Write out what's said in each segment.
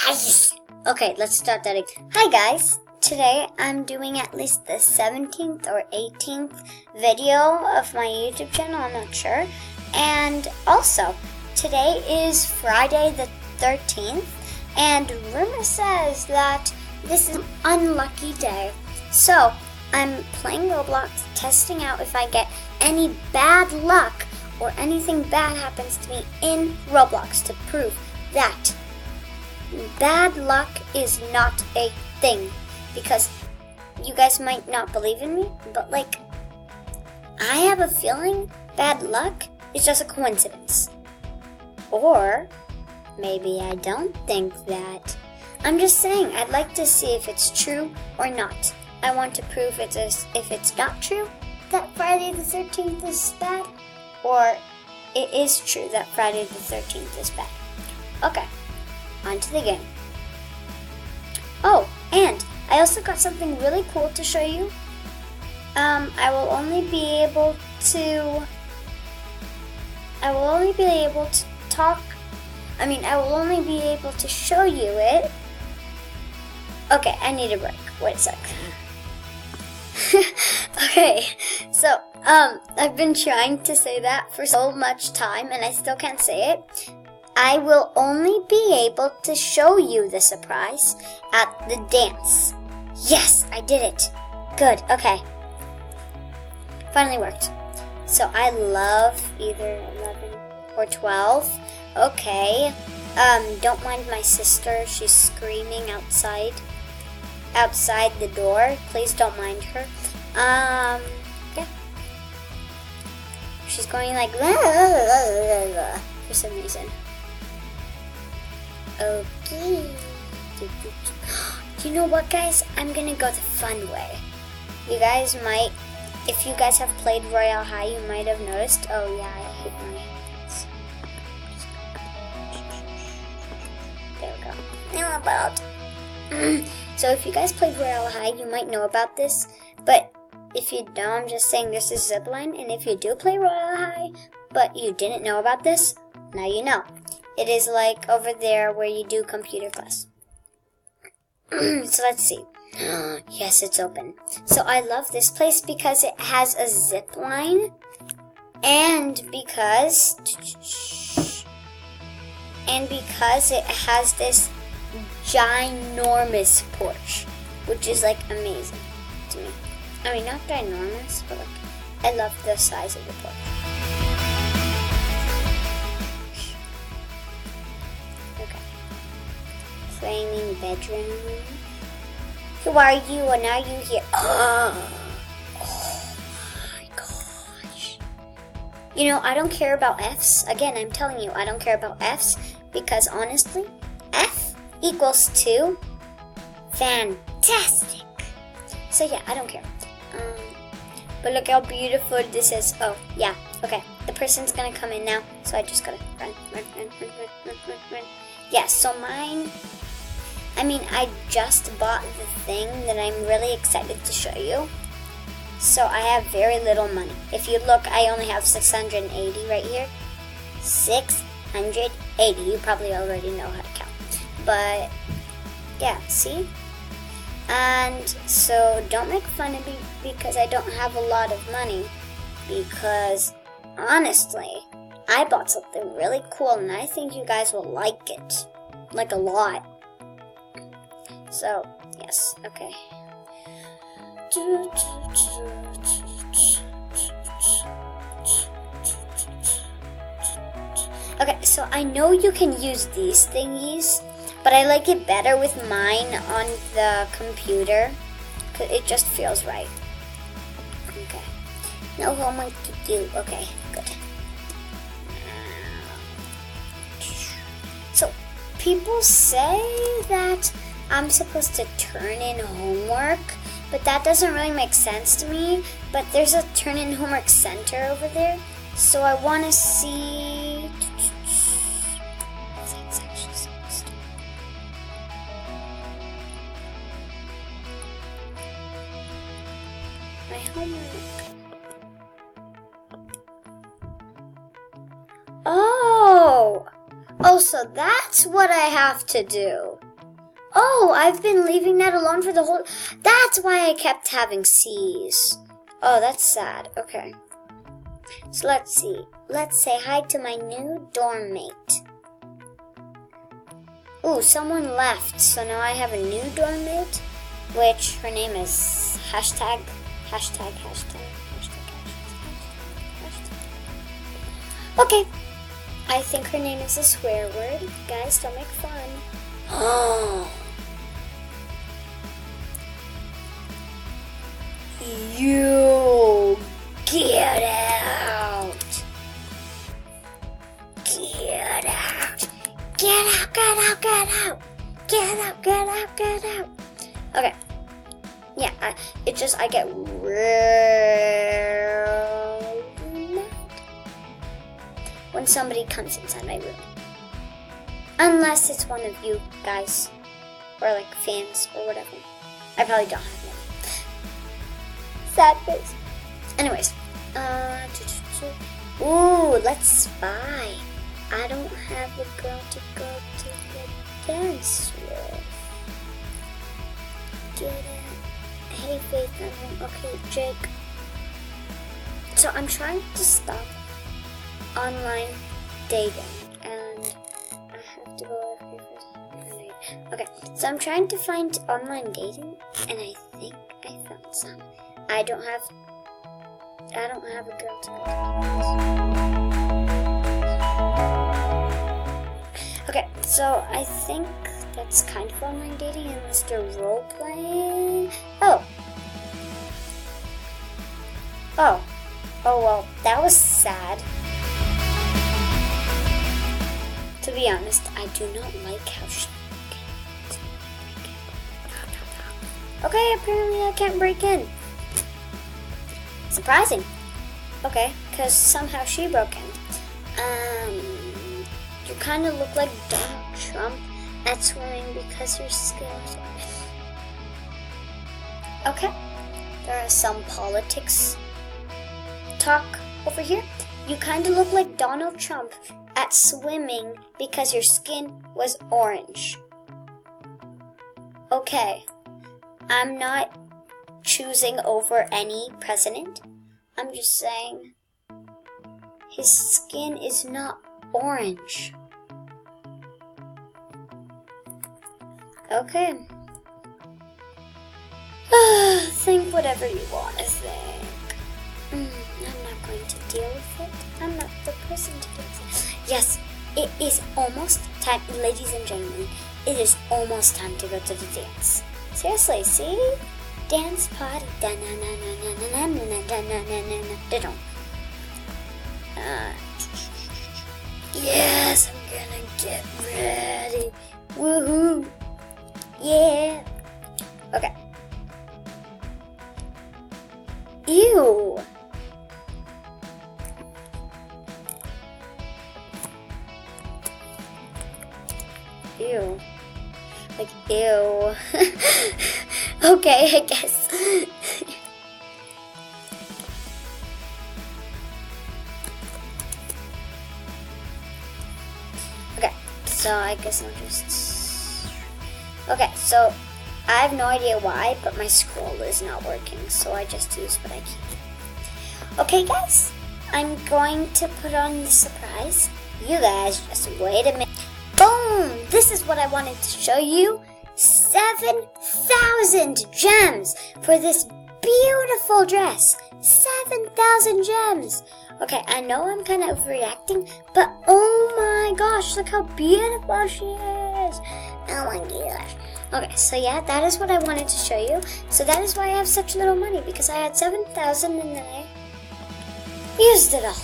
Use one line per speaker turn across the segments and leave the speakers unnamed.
Yes! Okay, let's start that again. Hi guys! Today I'm doing at least the 17th or 18th video of my YouTube channel, I'm not sure. And also, today is Friday the 13th, and rumor says that this is an unlucky day. So, I'm playing Roblox, testing out if I get any bad luck or anything bad happens to me in Roblox to prove that bad luck is not a thing. Because you guys might not believe in me, but I have a feeling bad luck is just a coincidence. Or maybe I don't think that. I'm just saying, I'd like to see if it's true or not. I want to prove if it's not true that Friday the 13th is bad, or it is true that Friday the 13th is bad. Okay, on to the game. Oh, and I also got something really cool to show you. I will only be able to show you it. Okay, I need a break. Wait a sec. Okay, so, I've been trying to say that for so much time and I still can't say it. I will only be able to show you the surprise at the dance. Yes, I did it. Good, okay. Finally worked. So I love either 11 or 12. Okay. Don't mind my sister. She's screaming outside the door. Please don't mind her. Yeah. She's going like for some reason. Okay. You know what, guys? I'm gonna go the fun way. You guys might, if you guys have played Royale High, you might have noticed. Oh yeah, I hate my hands. There we go. Now about. So if you guys played Royale High, you might know about this. But if you don't, I'm just saying this is zipline. And if you do play Royale High, but you didn't know about this, now you know. It is like over there where you do computer class. So let's see. Yes, it's open. So I love this place because it has a zip line and because it has this ginormous porch, which is amazing to me. I mean, not ginormous, but I love the size of the porch. Flaming bedroom. Who are you and are you here? Oh my gosh. You know, I don't care about F's. Again, I'm telling you, I don't care about F's because honestly, F equals to fantastic. So yeah, I don't care. But look how beautiful this is. Oh, yeah. Okay, the person's gonna come in now, so I just gotta run. Yeah, so mine... I just bought the thing that I'm really excited to show you. So I have very little money. If you look, I only have 680 right here. 680. You probably already know how to count. But, yeah, see? And so don't make fun of me because I don't have a lot of money. Because, honestly, I bought something really cool and I think you guys will like it. Like a lot. So, yes, okay. Okay, so I know you can use these thingies, but I like it better with mine on the computer, because it just feels right. Okay. No homework to do. Okay, good. So, people say that I'm supposed to turn in homework, but that doesn't really make sense to me. But there's a turn in homework center over there, so I want to see. That's actually supposed to. My homework. Oh! Oh, so that's what I have to do. Oh, I've been leaving that alone for the whole... That's why I kept having C's. Oh, that's sad. Okay. So let's see. Let's say hi to my new dorm mate. Ooh, someone left. So now I have a new dorm mate, which her name is hashtag. Okay. I think her name is a swear word. Guys, don't make fun. Oh. You get out. Get out. Get out, get out, get out. Get out, get out, get out. Okay. Yeah, I get real mad when somebody comes inside my room. Unless it's one of you guys, or like fans, or whatever. I probably don't have them. Sad face. Anyways, ooh, let's spy. I don't have a girl to go to the dance with. Get it? Hey, Faith, okay, Jake. So I'm trying to stop online dating, and I have to go every first night. Okay, so I'm trying to find online dating, and I think I found some. I don't have a girl to go to. Okay, so I think that's kind of online dating unless they're role playing. Oh well, that was sad. To be honest, I do not like how she Okay, apparently I can't break in. Surprising. Okay, because somehow she broke in. You kind of look like Donald Trump at swimming because your skills. Okay, there are some politics talk over here. You kind of look like Donald Trump at swimming because your skin was orange. Okay, I'm not choosing over any president. I'm just saying his skin is not orange. Okay. Think whatever you want to think. I'm not going to deal with it. I'm not the person to deal with it. Yes, it is almost time, ladies and gentlemen. It is almost time to go to the dance. Seriously, see? Dance party. Yes, I'm gonna get ready. Woohoo! Yeah. Okay. Ew. Ew. Like, ew. Okay, I guess. Okay, so I guess I'm just... Okay, so I have no idea why, but my scroll is not working, so I just use what I can. Okay, guys, I'm going to put on the surprise. You guys just wait a minute. Boom! This is what I wanted to show you. 7,000 gems for this beautiful dress. 7,000 gems. Okay, I know I'm kind of overreacting, but oh my gosh, look how beautiful she is. Oh my gosh. Okay, so yeah, that is what I wanted to show you. So that is why I have such little money, because I had 7,000 and then I used it all.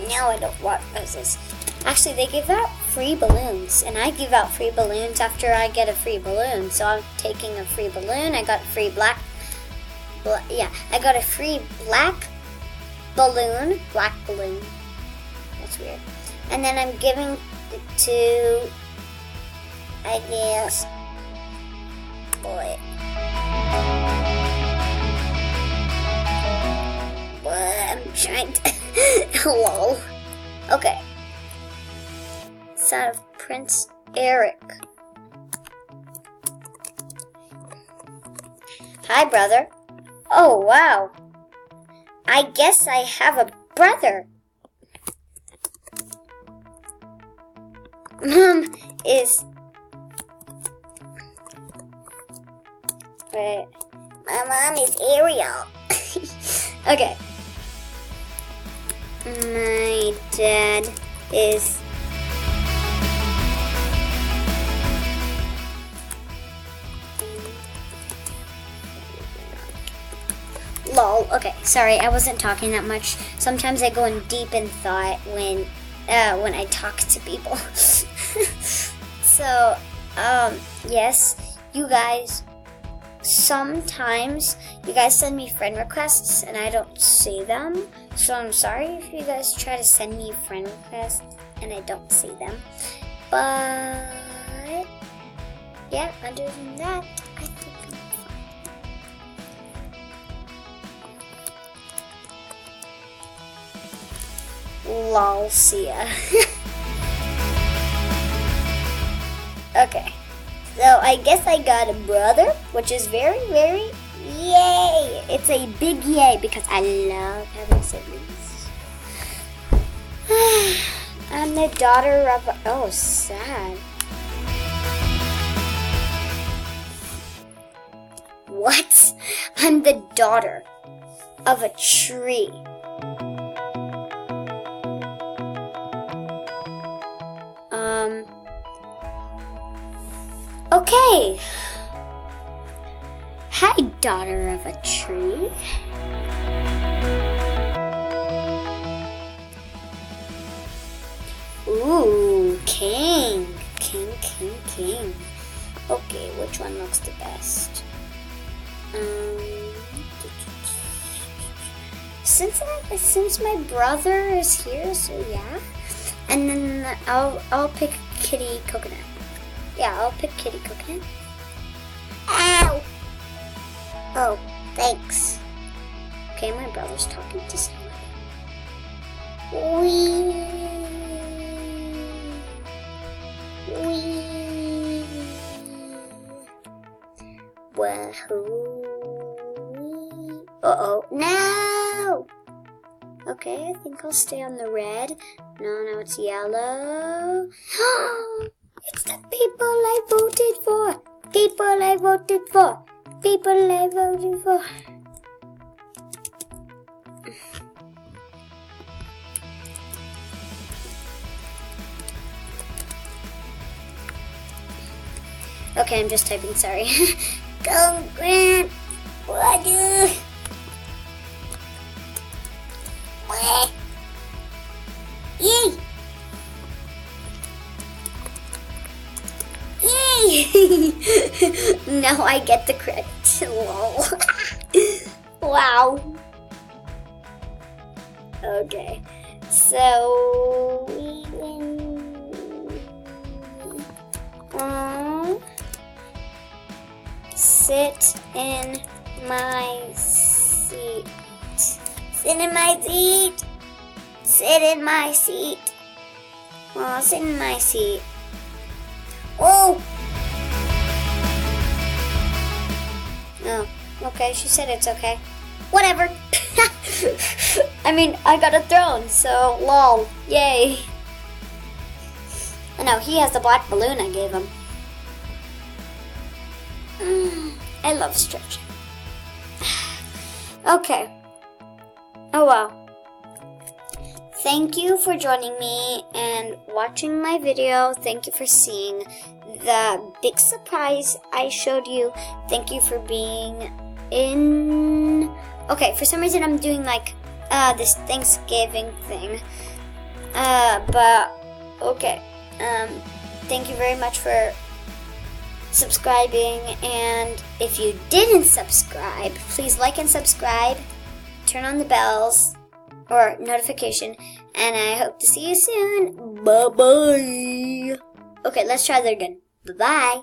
Now I don't want roses. Actually, they give out free balloons, and I give out free balloons after I get a free balloon. So I'm taking a free balloon. I got a free I got a free black balloon. That's weird. And then I'm giving it to, I guess, boy. What? I'm trying to. Hello. Okay. Son of Prince Eric. Hi, brother. Oh, wow. I guess I have a brother. Mom is... Wait. My mom is Ariel. Okay. My dad is... Lol. Okay, sorry, I wasn't talking that much. Sometimes I go in deep in thought when I talk to people. So, yes, you guys, sometimes you guys send me friend requests and I don't see them. So I'm sorry if you guys try to send me friend requests and I don't see them. But, yeah, other than that, I think I'm fine. Lol, see ya. Okay, so I guess I got a brother, which is very, very yay. It's a big yay because I love having siblings. I'm the daughter of a... Oh, sad. What? I'm the daughter of a tree. Okay. Hi, daughter of a tree. Ooh, king. King. Okay, which one looks the best? Since my brother is here, so yeah. And then I'll pick Kitty Coconut. Yeah, I'll pick Kitty Coconut. Ow! Oh, thanks. Okay, my brother's talking to somebody. Wee. Wahoo. Uh-oh. No! Okay, I think I'll stay on the red. No, now it's yellow. It's the people I voted for. People I voted for. People I voted for. Okay, I'm just typing, sorry. Go, Grant. Water. Yay! Now I get the credit. Lol. Wow. Okay. So we sit in my seat. Sit in my seat. Sit in my seat. Oh, sit in my seat. Oh! Oh, okay, she said it's okay. Whatever. I mean, I got a throne, so lol. Yay. Oh no, he has the black balloon I gave him. I love stretching. Okay. Oh well. Thank you for joining me and watching my video. Thank you for seeing the big surprise I showed you. Thank you for being in... Okay, for some reason I'm doing like this Thanksgiving thing. But, okay. Thank you very much for subscribing. And if you didn't subscribe, please like and subscribe. Turn on the bells or notification. And I hope to see you soon. Bye-bye. Okay, let's try that again. Bye-bye.